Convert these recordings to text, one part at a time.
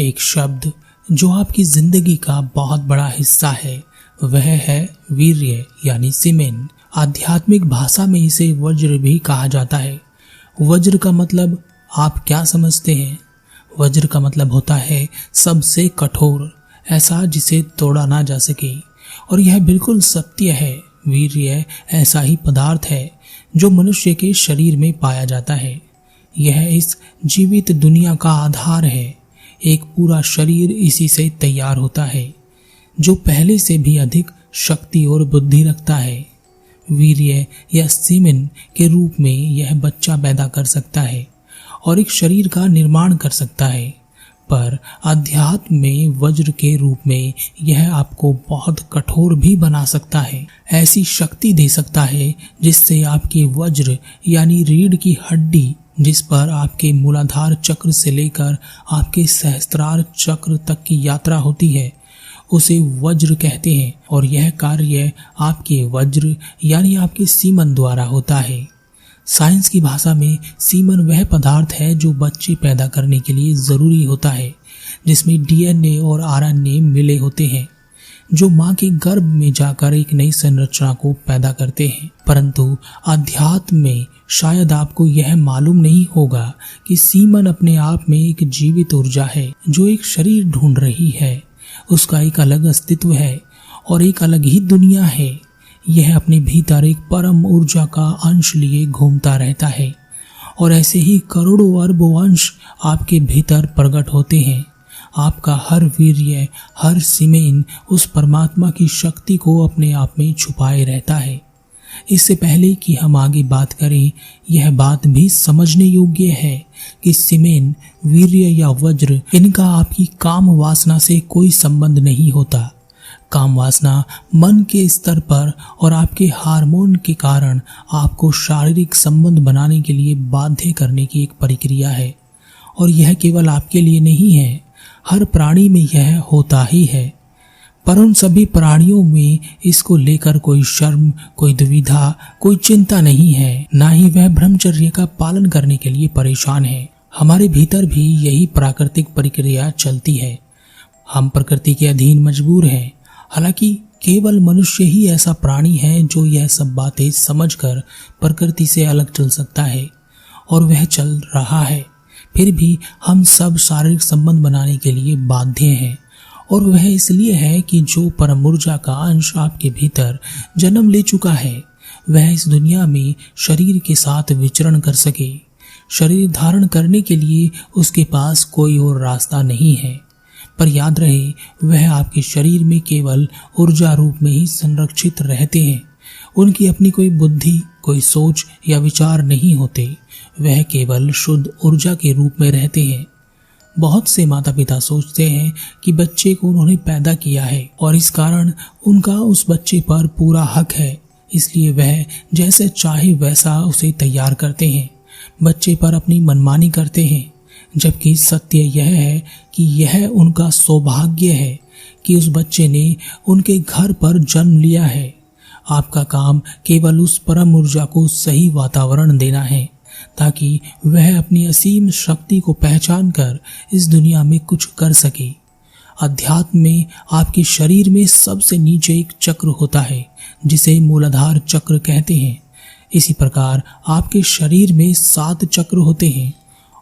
एक शब्द जो आपकी जिंदगी का बहुत बड़ा हिस्सा है वह है वीर्य यानी सीमेन। आध्यात्मिक भाषा में इसे वज्र भी कहा जाता है। वज्र का मतलब आप क्या समझते हैं? वज्र का मतलब होता है सबसे कठोर, ऐसा जिसे तोड़ा ना जा सके। और यह बिल्कुल सत्य है। वीर्य ऐसा ही पदार्थ है जो मनुष्य के शरीर में पाया जाता है। यह इस जीवित दुनिया का आधार है। एक पूरा शरीर इसी से तैयार होता है, जो पहले से भी अधिक शक्ति और बुद्धि रखता है। वीर्य या सीमेन के रूप में यह बच्चा पैदा कर सकता है और एक शरीर का निर्माण कर सकता है, पर अध्यात्म में वज्र के रूप में यह आपको बहुत कठोर भी बना सकता है। ऐसी शक्ति दे सकता है जिससे आपकी वज्र यानी रीढ़ की हड्डी, जिस पर आपके मूलाधार चक्र से लेकर आपके सहस्त्रार चक्र तक की यात्रा होती है, उसे वज्र कहते हैं। और यह कार्य आपके वज्र यानी आपके सीमन द्वारा होता है। साइंस की भाषा में सीमन वह पदार्थ है जो बच्चे पैदा करने के लिए जरूरी होता है, जिसमें डीएनए और आरएनए मिले होते हैं, जो मां के गर्भ में जाकर एक नई संरचना को पैदा करते हैं। परंतु अध्यात्म में शायद आपको यह मालूम नहीं होगा कि सीमन अपने आप में एक जीवित ऊर्जा है जो एक शरीर ढूंढ रही है। उसका एक अलग अस्तित्व है और एक अलग ही दुनिया है। यह अपने भीतर एक परम ऊर्जा का अंश लिए घूमता रहता है और ऐसे ही करोड़ों अरबों अंश आपके भीतर प्रकट होते हैं। आपका हर वीर्य, हर सीमेन उस परमात्मा की शक्ति को अपने आप में छुपाए रहता है। इससे पहले कि हम आगे बात करें, यह बात भी समझने योग्य है कि सीमेन, वीर्य या वज्र, इनका आपकी काम वासना से कोई संबंध नहीं होता। काम वासना मन के स्तर पर और आपके हार्मोन के कारण आपको शारीरिक संबंध बनाने के लिए बाध्य करने की एक प्रक्रिया है, और यह केवल आपके लिए नहीं है, हर प्राणी में यह होता ही है। पर उन सभी प्राणियों में इसको लेकर कोई शर्म, कोई दुविधा, कोई चिंता नहीं है, ना ही वह ब्रह्मचर्य का पालन करने के लिए परेशान है। हमारे भीतर भी यही प्राकृतिक प्रक्रिया चलती है। हम प्रकृति के अधीन मजबूर हैं। हालांकि केवल मनुष्य ही ऐसा प्राणी है जो यह सब बातें समझकर प्रकृति से अलग चल सकता है, और वह चल रहा है। फिर भी हम सब शारीरिक संबंध बनाने के लिए बाध्य हैं, और वह इसलिए है कि जो परम ऊर्जा का अंश आपके भीतर जन्म ले चुका है, वह इस दुनिया में शरीर के साथ विचरण कर सके। शरीर धारण करने के लिए उसके पास कोई और रास्ता नहीं है। पर याद रहे, वह आपके शरीर में केवल ऊर्जा रूप में ही संरक्षित रहते हैं। उनकी अपनी कोई बुद्धि, कोई सोच या विचार नहीं होते। वह केवल शुद्ध ऊर्जा के रूप में रहते हैं। बहुत से माता पिता सोचते हैं कि बच्चे को उन्होंने पैदा किया है और इस कारण उनका उस बच्चे पर पूरा हक है, इसलिए वह जैसे चाहे वैसा उसे तैयार करते हैं, बच्चे पर अपनी मनमानी करते हैं। जबकि सत्य यह है कि यह उनका सौभाग्य है कि उस बच्चे ने उनके घर पर जन्म लिया है। आपका काम केवल उस परम ऊर्जा को सही वातावरण देना है, ताकि वह अपनी असीम शक्ति को पहचान कर इस दुनिया में कुछ कर सके। अध्यात्म में आपके शरीर में सबसे नीचे एक चक्र होता है जिसे मूलाधार चक्र कहते हैं। इसी प्रकार आपके शरीर में 7 चक्र होते हैं,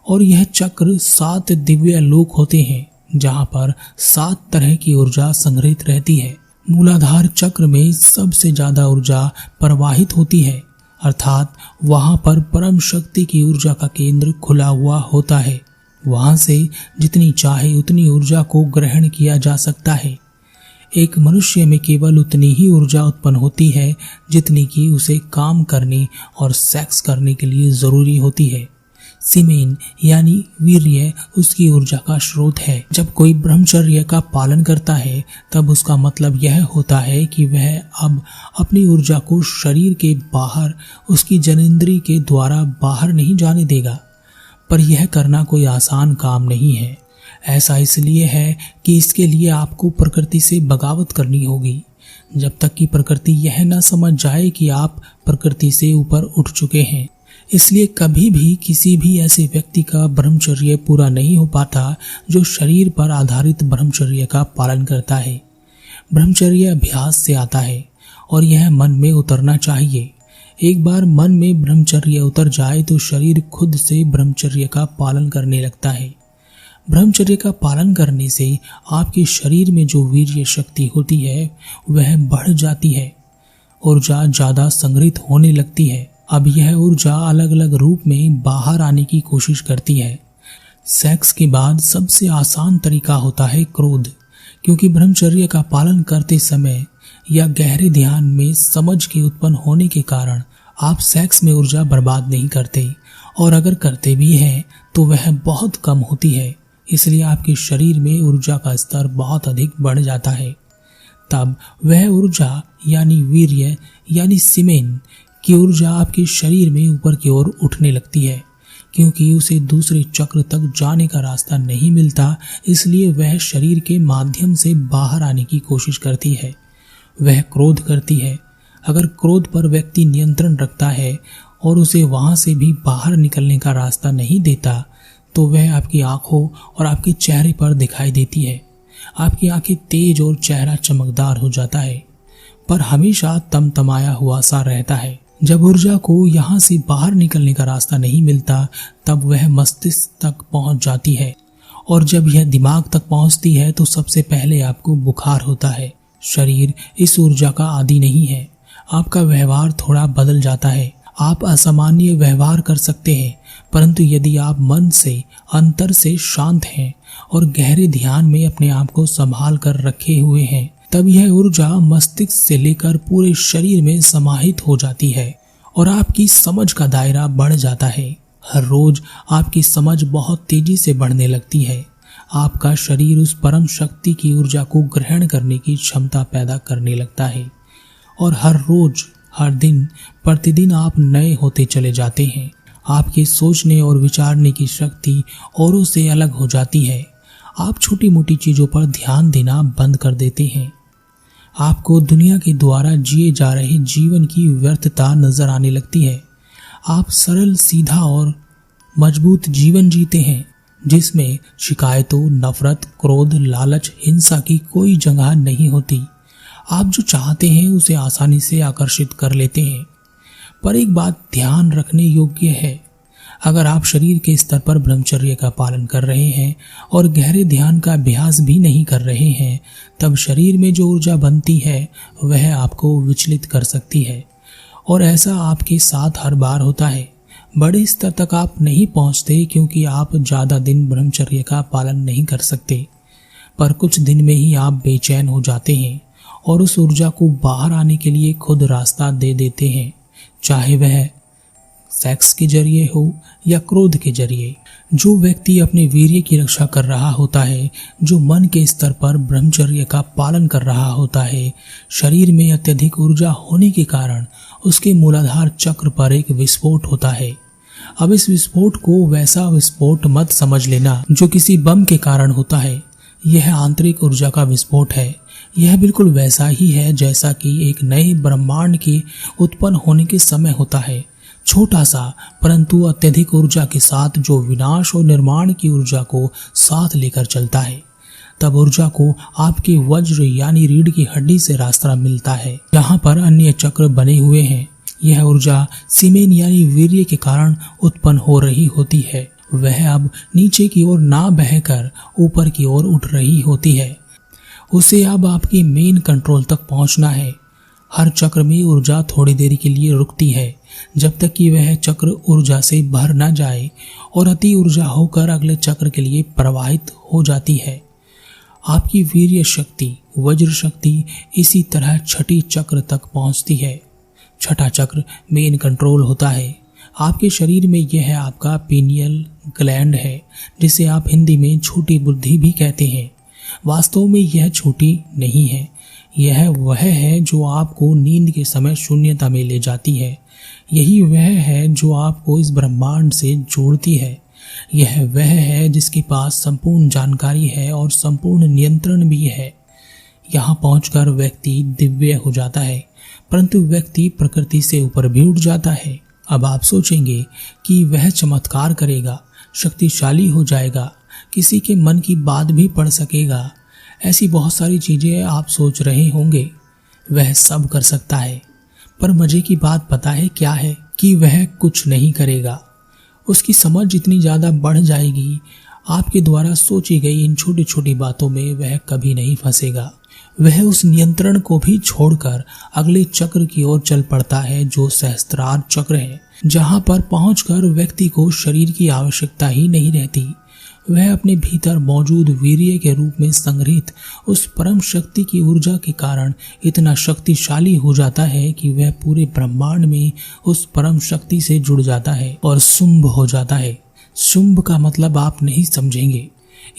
और यह चक्र 7 दिव्य लोक होते हैं जहाँ पर 7 तरह की ऊर्जा संग्रहित रहती है। मूलाधार चक्र में सबसे ज्यादा ऊर्जा प्रवाहित होती है, अर्थात वहां पर परम शक्ति की ऊर्जा का केंद्र खुला हुआ होता है। वहां से जितनी चाहे उतनी ऊर्जा को ग्रहण किया जा सकता है। एक मनुष्य में केवल उतनी ही ऊर्जा उत्पन्न होती है जितनी कि उसे काम करने और सेक्स करने के लिए जरूरी होती है। सीमेन यानी वीर्य उसकी ऊर्जा का स्रोत है। जब कोई ब्रह्मचर्य का पालन करता है, तब उसका मतलब यह होता है कि वह अब अपनी ऊर्जा को शरीर के बाहर, उसकी जननेंद्रिय के द्वारा बाहर नहीं जाने देगा। पर यह करना कोई आसान काम नहीं है। ऐसा इसलिए है कि इसके लिए आपको प्रकृति से बगावत करनी होगी। जब तक कि प्रकृति यह न समझ जाए कि आप प्रकृति से ऊपर उठ चुके हैं, इसलिए कभी भी किसी भी ऐसे व्यक्ति का ब्रह्मचर्य पूरा नहीं हो पाता जो शरीर पर आधारित ब्रह्मचर्य का पालन करता है। ब्रह्मचर्य अभ्यास से आता है और यह मन में उतरना चाहिए। एक बार मन में ब्रह्मचर्य उतर जाए तो शरीर खुद से ब्रह्मचर्य का पालन करने लगता है। ब्रह्मचर्य का पालन करने से आपके शरीर में जो वीर्य शक्ति होती है वह बढ़ जाती है, ऊर्जा ज्यादा संग्रहित होने लगती है। अब यह ऊर्जा अलग अलग रूप में बाहर आने की कोशिश करती है। सेक्स के बाद सबसे आसान तरीका होता है क्रोध, क्योंकि ब्रह्मचर्य का पालन करते समय या गहरे ध्यान में समझ के उत्पन्न होने के कारण आप सेक्स में ऊर्जा बर्बाद नहीं करते, और अगर करते भी हैं तो वह बहुत कम होती है। इसलिए आपके शरीर में ऊर्जा का स्तर बहुत अधिक बढ़ जाता है। तब वह ऊर्जा यानी वीर्य यानी सीमेन की ऊर्जा आपके शरीर में ऊपर की ओर उठने लगती है, क्योंकि उसे दूसरे चक्र तक जाने का रास्ता नहीं मिलता। इसलिए वह शरीर के माध्यम से बाहर आने की कोशिश करती है। वह क्रोध करती है। अगर क्रोध पर व्यक्ति नियंत्रण रखता है और उसे वहां से भी बाहर निकलने का रास्ता नहीं देता तो वह आपकी आंखों और आपके चेहरे पर दिखाई देती है। आपकी आंखें तेज और चेहरा चमकदार हो जाता है, पर हमेशा तमतमाया हुआ सा रहता है। जब ऊर्जा को यहाँ से बाहर निकलने का रास्ता नहीं मिलता तब वह मस्तिष्क तक पहुंच जाती है, और जब यह दिमाग तक पहुंचती है तो सबसे पहले आपको बुखार होता है। शरीर इस ऊर्जा का आदी नहीं है। आपका व्यवहार थोड़ा बदल जाता है। आप असामान्य व्यवहार कर सकते हैं, परंतु यदि आप मन से अंतर से शांत हैं और गहरे ध्यान में अपने आप को संभाल कर रखे हुए हैं तब यह ऊर्जा मस्तिष्क से लेकर पूरे शरीर में समाहित हो जाती है और आपकी समझ का दायरा बढ़ जाता है। हर रोज आपकी समझ बहुत तेजी से बढ़ने लगती है। आपका शरीर उस परम शक्ति की ऊर्जा को ग्रहण करने की क्षमता पैदा करने लगता है, और हर रोज हर दिन प्रतिदिन आप नए होते चले जाते हैं। आपके सोचने और विचारने की शक्ति औरों से अलग हो जाती है। आप छोटी मोटी चीजों पर ध्यान देना बंद कर देते हैं। आपको दुनिया के द्वारा जिए जा रहे जीवन की व्यर्थता नजर आने लगती है। आप सरल, सीधा और मजबूत जीवन जीते हैं, जिसमें शिकायतों, नफरत, क्रोध, लालच, हिंसा की कोई जगह नहीं होती। आप जो चाहते हैं उसे आसानी से आकर्षित कर लेते हैं। पर एक बात ध्यान रखने योग्य है, अगर आप शरीर के स्तर पर ब्रह्मचर्य का पालन कर रहे हैं और गहरे ध्यान का अभ्यास भी नहीं कर रहे हैं, तब शरीर में जो ऊर्जा बनती है वह आपको विचलित कर सकती है, और ऐसा आपके साथ हर बार होता है। बड़े स्तर तक आप नहीं पहुंचते क्योंकि आप ज्यादा दिन ब्रह्मचर्य का पालन नहीं कर सकते, पर कुछ दिन में ही आप बेचैन हो जाते हैं और उस ऊर्जा को बाहर आने के लिए खुद रास्ता दे देते हैं, चाहे वह सेक्स के जरिए हो या क्रोध के जरिए। जो व्यक्ति अपने वीर्य की रक्षा कर रहा होता है, जो मन के स्तर पर ब्रह्मचर्य का पालन कर रहा होता है, शरीर में अत्यधिक ऊर्जा होने के कारण उसके मूलाधार चक्र पर एक विस्फोट होता है। अब इस विस्फोट को वैसा विस्फोट मत समझ लेना जो किसी बम के कारण होता है। यह आंतरिक ऊर्जा का विस्फोट है। यह बिल्कुल वैसा ही है जैसा कि एक नए ब्रह्मांड के उत्पन्न होने के समय होता है। छोटा सा परंतु अत्यधिक ऊर्जा के साथ जो विनाश और निर्माण की ऊर्जा को साथ लेकर चलता है। तब ऊर्जा को आपके वज्र यानी रीढ़ की हड्डी से रास्ता मिलता है, जहाँ पर अन्य चक्र बने हुए हैं। यह ऊर्जा सीमेन यानी वीर्य के कारण उत्पन्न हो रही होती है। वह अब नीचे की ओर ना बहकर ऊपर की ओर उठ रही होती है। उसे अब आपके मेन कंट्रोल तक पहुंचना है। हर चक्र में ऊर्जा थोड़ी देर के लिए रुकती है, जब तक कि वह चक्र ऊर्जा से भर न जाए और अति ऊर्जा होकर अगले चक्र के लिए प्रवाहित हो जाती है। आपकी वीर्य शक्ति, वज्र शक्ति इसी तरह छठी चक्र तक पहुंचती है। छठा चक्र मेन कंट्रोल होता है। आपके शरीर में यह आपका पीनियल ग्लैंड है, जिसे आप हिंदी में छोटी बुद्धि भी कहते हैं। वास्तव में यह छोटी नहीं है। यह वह है जो आपको नींद के समय शून्यता में ले जाती है। यही वह है जो आपको इस ब्रह्मांड से जोड़ती है। यह वह है जिसके पास संपूर्ण जानकारी है और संपूर्ण नियंत्रण भी है। यहाँ पहुंचकर व्यक्ति दिव्य हो जाता है, परंतु व्यक्ति प्रकृति से ऊपर भी उठ जाता है। अब आप सोचेंगे कि वह चमत्कार करेगा, शक्तिशाली हो जाएगा, किसी के मन की बात भी पढ़ सकेगा। ऐसी बहुत सारी चीजें आप सोच रहे होंगे। वह सब कर सकता है, पर मजे की बात पता है क्या है कि वह कुछ नहीं करेगा। उसकी समझ इतनी ज्यादा बढ़ जाएगी, आपके द्वारा सोची गई इन छोटी छोटी बातों में वह कभी नहीं फंसेगा। वह उस नियंत्रण को भी छोड़कर अगले चक्र की ओर चल पड़ता है, जो सहस्त्रार चक्र है, जहां पर पहुंचकर व्यक्ति को शरीर की आवश्यकता ही नहीं रहती। वह अपने भीतर मौजूद वीर्य के रूप में संग्रहित उस परम शक्ति की ऊर्जा के कारण इतना शक्तिशाली हो जाता है कि वह पूरे ब्रह्मांड में उस परम शक्ति से जुड़ जाता है और शुंभ हो जाता है। शुंभ का मतलब आप नहीं समझेंगे,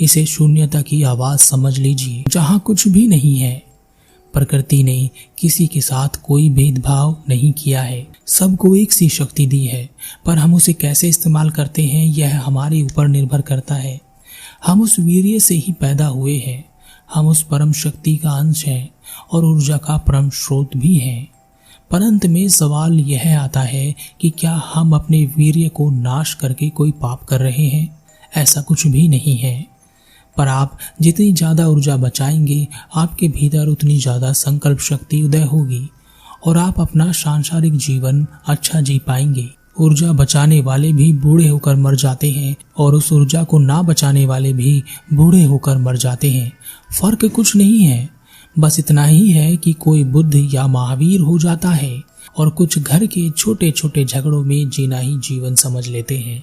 इसे शून्यता की आवाज समझ लीजिए, जहां कुछ भी नहीं है। प्रकृति ने किसी के साथ कोई भेदभाव नहीं किया है, सबको एक सी शक्ति दी है, पर हम उसे कैसे इस्तेमाल करते हैं यह हमारे ऊपर निर्भर करता है। हम उस वीर्य से ही पैदा हुए हैं, हम उस परम शक्ति का अंश हैं और ऊर्जा का परम स्रोत भी हैं। पर अंत में सवाल यह आता है कि क्या हम अपने वीर्य को नाश करके कोई पाप कर रहे हैं? ऐसा कुछ भी नहीं है। पर आप जितनी ज्यादा ऊर्जा बचाएंगे, आपके भीतर उतनी ज्यादा संकल्प शक्ति उदय होगी और आप अपना सांसारिक जीवन अच्छा जी पाएंगे। ऊर्जा बचाने वाले भी बूढ़े होकर मर जाते हैं और उस ऊर्जा को ना बचाने वाले भी बूढ़े होकर मर जाते हैं। फर्क कुछ नहीं है, बस इतना ही है कि कोई बुद्ध या महावीर हो जाता है और कुछ घर के छोटे छोटे झगड़ों में जीना ही जीवन समझ लेते हैं।